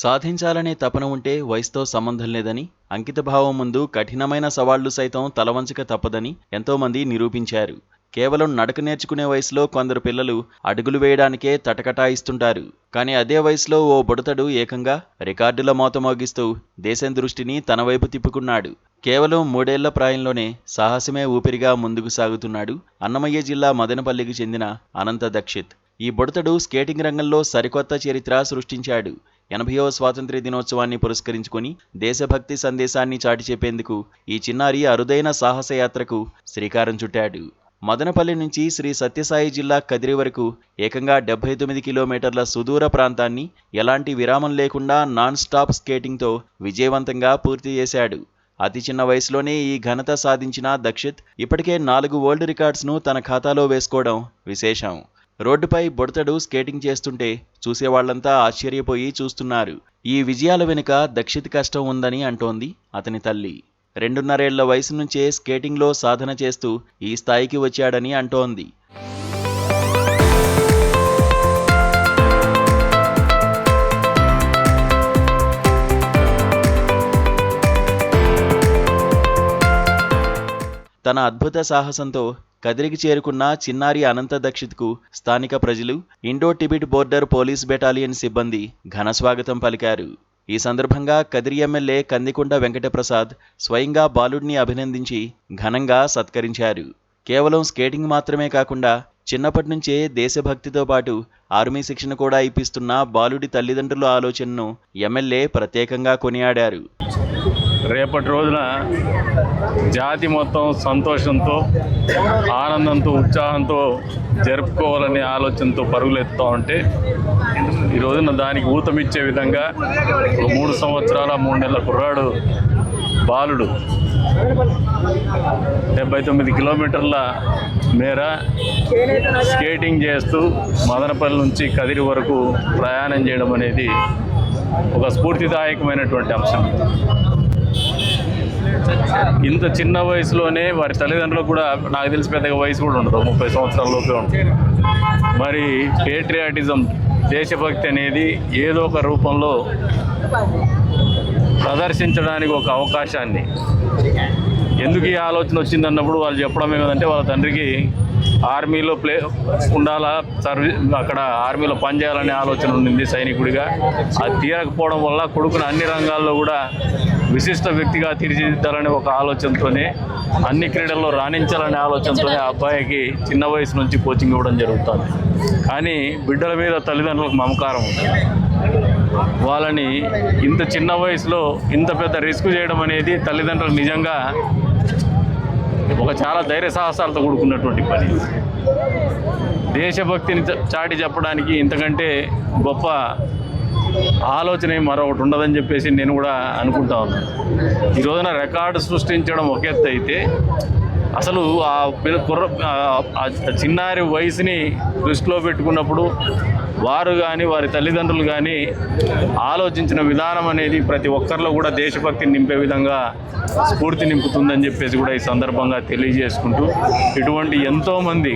సాధించాలనే తపన ఉంటే వయసుతో సంబంధం లేదని, అంకితభావం ముందు కఠినమైన సవాళ్లు సైతం తలవంచక తప్పదని ఎంతోమంది నిరూపించారు. కేవలం నడక నేర్చుకునే వయసులో కొందరు పిల్లలు అడుగులు వేయడానికే తటకటాయిస్తుంటారు. కానీ అదే వయసులో ఓ బుడతడు ఏకంగా రికార్డుల మోత మోగిస్తూ దేశం దృష్టిని తన వైపు తిప్పుకున్నాడు. కేవలం 3 ఏళ్ల ప్రాయంలోనే సాహసమే ఊపిరిగా ముందుకు సాగుతున్నాడు అన్నమయ్య జిల్లా మదనపల్లికి చెందిన అనంత దక్షిత్. ఈ బుడతడు స్కేటింగ్ రంగంలో సరికొత్త చరిత్ర సృష్టించాడు. 80వ స్వాతంత్ర్య దినోత్సవాన్ని పురస్కరించుకొని దేశభక్తి సందేశాన్ని చాటి చెప్పేందుకు ఈ చిన్నారి అరుదైన సాహసయాత్రకు శ్రీకారం చుట్టాడు. మదనపల్లి నుంచి శ్రీ సత్యసాయి జిల్లా కదిరి వరకు ఏకంగా 79 కిలోమీటర్ల సుదూర ప్రాంతాన్ని ఎలాంటి విరామం లేకుండా నాన్ స్టాప్ స్కేటింగ్తో విజయవంతంగా పూర్తి చేశాడు. అతి చిన్న వయసులోనే ఈ ఘనత సాధించిన దక్షిత్ ఇప్పటికే 4 వరల్డ్ రికార్డ్స్ను తన ఖాతాలో వేసుకోవడం విశేషం. రోడ్డుపై బుడతడు స్కేటింగ్ చేస్తుంటే చూసేవాళ్లంతా ఆశ్చర్యపోయి చూస్తున్నారు. ఈ విజయాల వెనుక దక్షిత్ కష్టం ఉందని అంటోంది అతని తల్లి. 2.5 ఏళ్ల వయసు నుంచే స్కేటింగ్లో సాధన చేస్తూ ఈ స్థాయికి వచ్చాడని అంటోంది. తన అద్భుత సాహసంతో కదిరికి చేరుకున్న చిన్నారి అనంత దక్షిత్కు స్థానిక ప్రజలు, Indo Tibet border police battalion సిబ్బంది ఘనస్వాగతం పలికారు. ఈ సందర్భంగా కదిరి ఎమ్మెల్యే కందికొండ వెంకటప్రసాద్ స్వయంగా బాలుడిని అభినందించి ఘనంగా సత్కరించారు. కేవలం స్కేటింగ్ మాత్రమే కాకుండా చిన్నప్పటి నుంచే దేశభక్తితో పాటు ఆర్మీ శిక్షణ కూడా ఇప్పిస్తున్న బాలుడి తల్లిదండ్రుల ఆలోచనను ఎమ్మెల్యే ప్రత్యేకంగా కొనియాడారు. రేపటి రోజున జాతి మొత్తం సంతోషంతో, ఆనందంతో, ఉత్సాహంతో జరుపుకోవాలనే ఆలోచనతో పరుగులెత్తుతూ ఉంటే ఈ రోజున దానికి ఊతమిచ్చే విధంగా 3 సంవత్సరాల 3 నెలల కుర్రాడు బాలుడు 79 కిలోమీటర్ల మేర స్కేటింగ్ చేస్తూ మదనపల్లి నుంచి కదిరి వరకు ప్రయాణం చేయడం అనేది ఒక స్ఫూర్తిదాయకమైనటువంటి అంశం. ఇంత చిన్న వయసులోనే వారి తల్లిదండ్రులకు కూడా నాకు తెలిసి పెద్దగా వయసు కూడా ఉండదు, 30 సంవత్సరాల లోపే ఉంటుంది. మరి పేట్రియాటిజం, దేశభక్తి అనేది ఏదో ఒక రూపంలో ప్రదర్శించడానికి ఒక అవకాశాన్ని, ఎందుకు ఈ ఆలోచన వచ్చిందన్నప్పుడు వాళ్ళు చెప్పడం ఏమిటంటే వాళ్ళ తండ్రికి ఆర్మీలో ఉండాలా, అక్కడ ఆర్మీలో పనిచేయాలనే ఆలోచన ఉండింది సైనికుడిగా. అది తీరకపోవడం వల్ల కొడుకును అన్ని రంగాల్లో కూడా విశిష్ట వ్యక్తిగా తీర్చిదిద్దాలనే ఒక ఆలోచనతోనే, అన్ని క్రీడల్లో రాణించాలనే ఆలోచనతోనే ఆ అబ్బాయికి చిన్న వయసు నుంచి కోచింగ్ ఇవ్వడం జరుగుతుంది. కానీ బిడ్డల మీద తల్లిదండ్రులకు మమకారం ఉంది. వాళ్ళని ఇంత చిన్న వయసులో ఇంత పెద్ద రిస్క్ చేయడం అనేది తల్లిదండ్రులకు నిజంగా ఒక చాలా ధైర్య సాహసాలతో కూడుకున్నటువంటి పని. దేశభక్తిని చాటి చెప్పడానికి ఇంతకంటే గొప్ప ఆలోచన మరొకటి ఉండదని చెప్పేసి నేను కూడా అనుకుంటా ఉన్నాను. ఈ రోజున రికార్డు సృష్టించడం ఒక ఎత్తు అయితే, అసలు ఆ చిన్నారి వయసుని దృష్టిలో పెట్టుకున్నప్పుడు వారు కానీ వారి తల్లిదండ్రులు కానీ ఆలోచించిన విధానం అనేది ప్రతి ఒక్కరిలో కూడా దేశభక్తిని నింపే విధంగా స్ఫూర్తి నింపుతుందని చెప్పేసి కూడా ఈ సందర్భంగా తెలియజేసుకుంటూ, ఇటువంటి ఎంతోమంది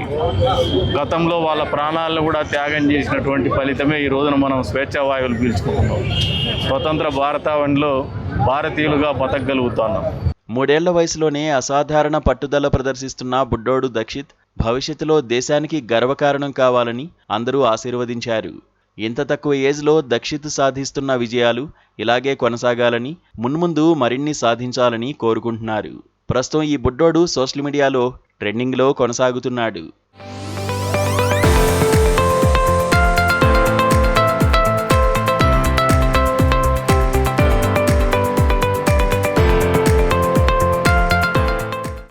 గతంలో వాళ్ళ ప్రాణాలను కూడా త్యాగం చేసినటువంటి ఫలితమే ఈ రోజున మనం స్వేచ్ఛావాయువులు పీల్చుకుంటున్నాం. స్వతంత్ర భారతావనిలో భారతీయులుగా బతకగలుగుతున్నాం. 3 ఏళ్ల వయసులోనే అసాధారణ పట్టుదల ప్రదర్శిస్తున్న బుడ్డోడు దక్షిత్ భవిష్యత్తులో దేశానికి గర్వకారణం కావాలని అందరూ ఆశీర్వదించారు. ఇంత తక్కువ ఏజ్లో దక్షిత్ సాధిస్తున్న విజయాలు ఇలాగే కొనసాగాలని, మున్ముందు మరిన్ని సాధించాలని కోరుకుంటున్నారు. ప్రస్తుతం ఈ బుడ్డోడు సోషల్ మీడియాలో ట్రెండింగ్లో కొనసాగుతున్నాడు.